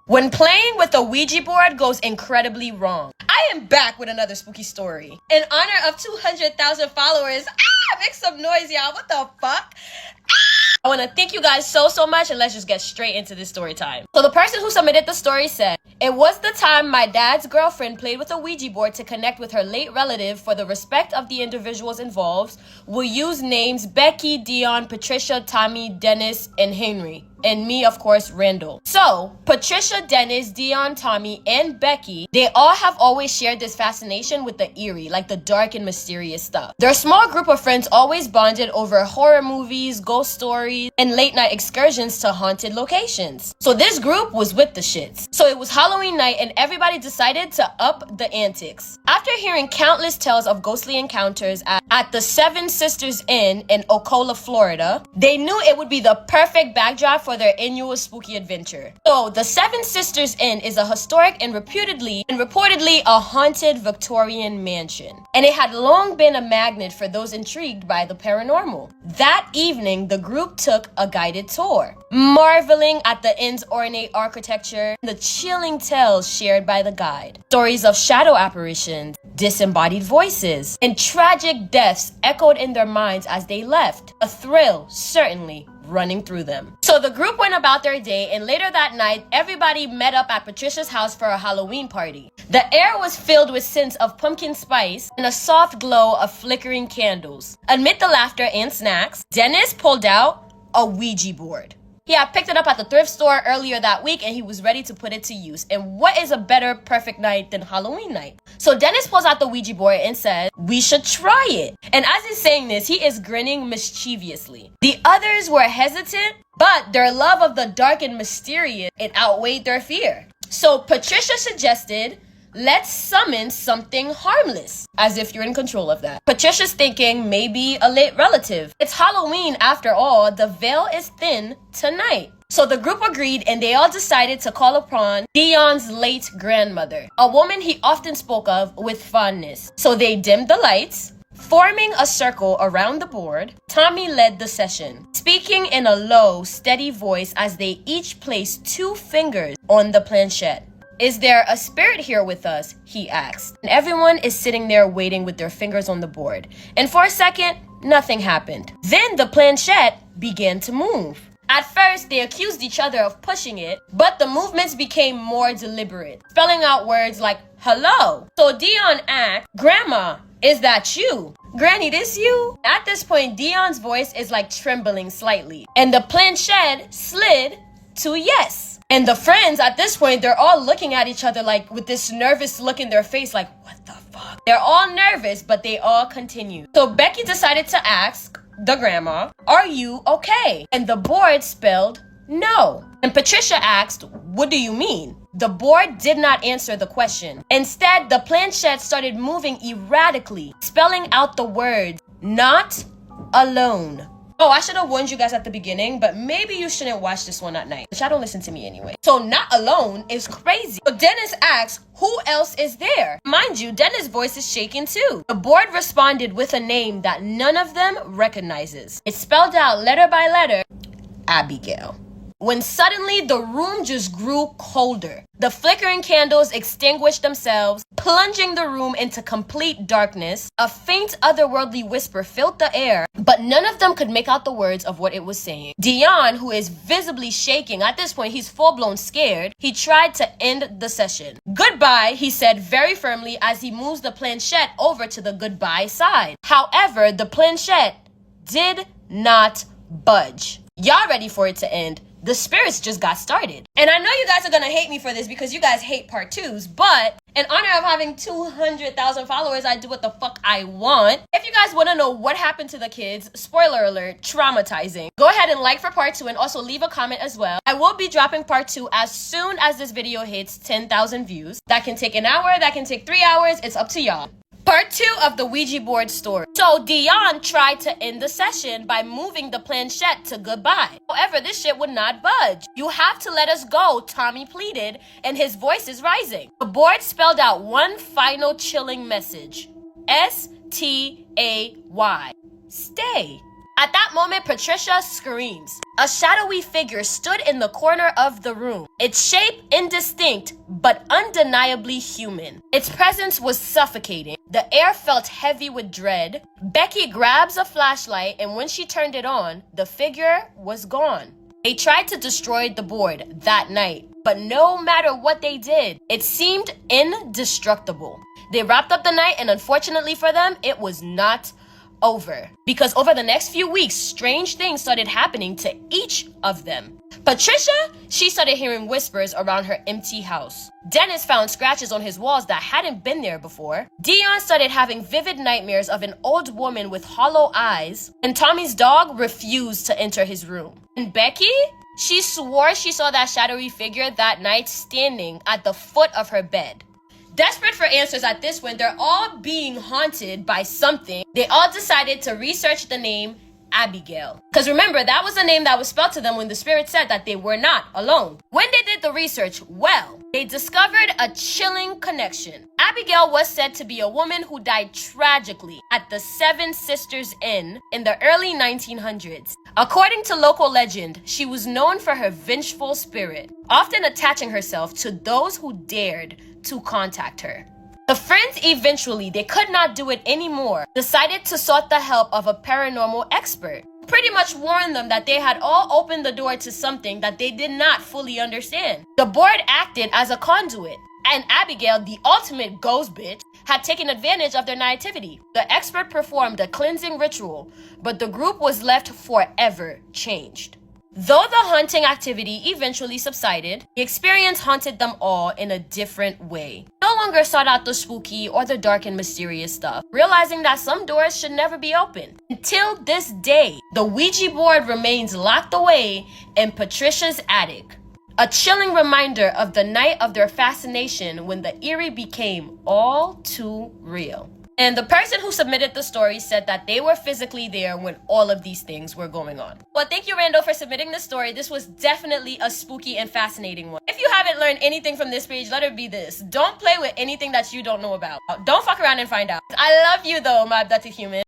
when playing with a Ouija board goes incredibly wrong. I am back with another spooky story. In honor of 200,000 followers, make some noise, y'all. What the fuck? I want to thank you guys so much, and let's just get straight into this story time. So the person who submitted the story said, it was the time my dad's girlfriend played with a Ouija board to connect with her late relative. For the respect of the individuals involved, we'll use names Becky, Dion, Patricia, Tommy, Dennis, and Henry. And me, of course, Randall. So, Patricia, Dennis, Dion, Tommy, and Becky, they all have always shared this fascination with the eerie, like the dark and mysterious stuff. Their small group of friends always bonded over horror movies, ghost stories, and late night excursions to haunted locations. So this group was with the shits. So it was Halloween night and everybody decided to up the antics. After hearing countless tales of ghostly encounters at the Seven Sisters Inn in Ocala, Florida, they knew it would be the perfect backdrop for their annual spooky adventure. So the Seven Sisters Inn is a historic and reportedly a haunted Victorian mansion. And it had long been a magnet for those intrigued by the paranormal. That evening, the group took a guided tour, marveling at the inn's ornate architecture and the chilling tales shared by the guide. Stories of shadow apparitions, disembodied voices, and tragic deaths echoed in their minds as they left. A thrill, certainly, running through them. So the group went about their day, and later that night, everybody met up at Patricia's house for a Halloween party. The air was filled with scents of pumpkin spice and a soft glow of flickering candles. Amid the laughter and snacks, Dennis pulled out a Ouija board. He had picked it up at the thrift store earlier that week and he was ready to put it to use. And what is a better perfect night than Halloween night? So Dennis pulls out the Ouija board and says, we should try it. And as he's saying this, he is grinning mischievously. The others were hesitant, but their love of the dark and mysterious, it outweighed their fear. So Patricia suggested, let's summon something harmless, as if you're in control of that. Patricia's thinking maybe a late relative. It's Halloween after all, the veil is thin tonight. So the group agreed and they all decided to call upon Dion's late grandmother, a woman he often spoke of with fondness. So they dimmed the lights. Forming a circle around the board, Tommy led the session, speaking in a low, steady voice as they each placed 2 fingers on the planchette. Is there a spirit here with us? He asked. And everyone is sitting there waiting with their fingers on the board. And for a second, nothing happened. Then the planchette began to move. At first, they accused each other of pushing it, but the movements became more deliberate, spelling out words like hello. So Dion asked, Grandma, is that you? Granny, this you? At this point, Dion's voice is like trembling slightly, and the planchette slid to yes. And the friends at this point, they're all looking at each other like with this nervous look in their face like, what the fuck? They're all nervous, but they all continue. So Becky decided to ask the grandma, are you okay? And the board spelled no. And Patricia asked, what do you mean? The board did not answer the question. Instead, the planchette started moving erratically, spelling out the words, not alone. Oh, I should have warned you guys at the beginning, but maybe you shouldn't watch this one at night. Which I don't listen to me anyway. So not alone is crazy. So Dennis asks, who else is there? Mind you, Dennis' voice is shaking too. The board responded with a name that none of them recognizes. It spelled out letter by letter, Abigail. When suddenly the room just grew colder. The flickering candles extinguished themselves, plunging the room into complete darkness. A faint otherworldly whisper filled the air, but none of them could make out the words of what it was saying. Dion, who is visibly shaking, at this point he's full-blown scared, he tried to end the session. Goodbye, he said very firmly as he moves the planchette over to the goodbye side. However, the planchette did not budge. Y'all ready for it to end? The spirits just got started. And I know you guys are gonna hate me for this because you guys hate part 2s, but in honor of having 200,000 followers, I do what the fuck I want. If you guys wanna know what happened to the kids, spoiler alert, traumatizing. Go ahead and like for part 2 and also leave a comment as well. I will be dropping part 2 as soon as this video hits 10,000 views. That can take an hour, that can take 3 hours, it's up to y'all. Part 2 of the Ouija board story. So Dion tried to end the session by moving the planchette to goodbye. However, this shit would not budge. You have to let us go, Tommy pleaded, and his voice is rising. The board spelled out one final chilling message. S-T-A-Y. Stay. At that moment, Patricia screams. A shadowy figure stood in the corner of the room, its shape indistinct but undeniably human. Its presence was suffocating. The air felt heavy with dread. Becky grabs a flashlight, and when she turned it on, the figure was gone. They tried to destroy the board that night, but no matter what they did, it seemed indestructible. They wrapped up the night, and unfortunately for them, it was not over. Because over the next few weeks, strange things started happening to each of them. Patricia, she started hearing whispers around her empty house. Dennis found scratches on his walls that hadn't been there before. Dion started having vivid nightmares of an old woman with hollow eyes. And Tommy's dog refused to enter his room. And Becky, she swore she saw that shadowy figure that night standing at the foot of her bed. Desperate for answers at this point, they're all being haunted by something. They all decided to research the name Abigail. Because remember, that was the name that was spelled to them when the spirit said that they were not alone. When they did the research, well, they discovered a chilling connection. Abigail was said to be a woman who died tragically at the Seven Sisters Inn in the early 1900s. According to local legend, she was known for her vengeful spirit, often attaching herself to those who dared to contact her. The friends eventually, they could not do it anymore, decided to sought the help of a paranormal expert. Pretty much warned them that they had all opened the door to something that they did not fully understand. The board acted as a conduit, and Abigail, the ultimate ghost bitch, had taken advantage of their naivety. The expert performed a cleansing ritual, but the group was left forever changed. Though the haunting activity eventually subsided, the experience haunted them all in a different way. No longer sought out the spooky or the dark and mysterious stuff, realizing that some doors should never be opened. Until this day, the Ouija board remains locked away in Patricia's attic. A chilling reminder of the night of their fascination when the eerie became all too real. And the person who submitted the story said that they were physically there when all of these things were going on. Well, thank you, Randall, for submitting this story. This was definitely a spooky and fascinating one. If you haven't learned anything from this page, let it be this. Don't play with anything that you don't know about. Don't fuck around and find out. I love you, though, my abducted human.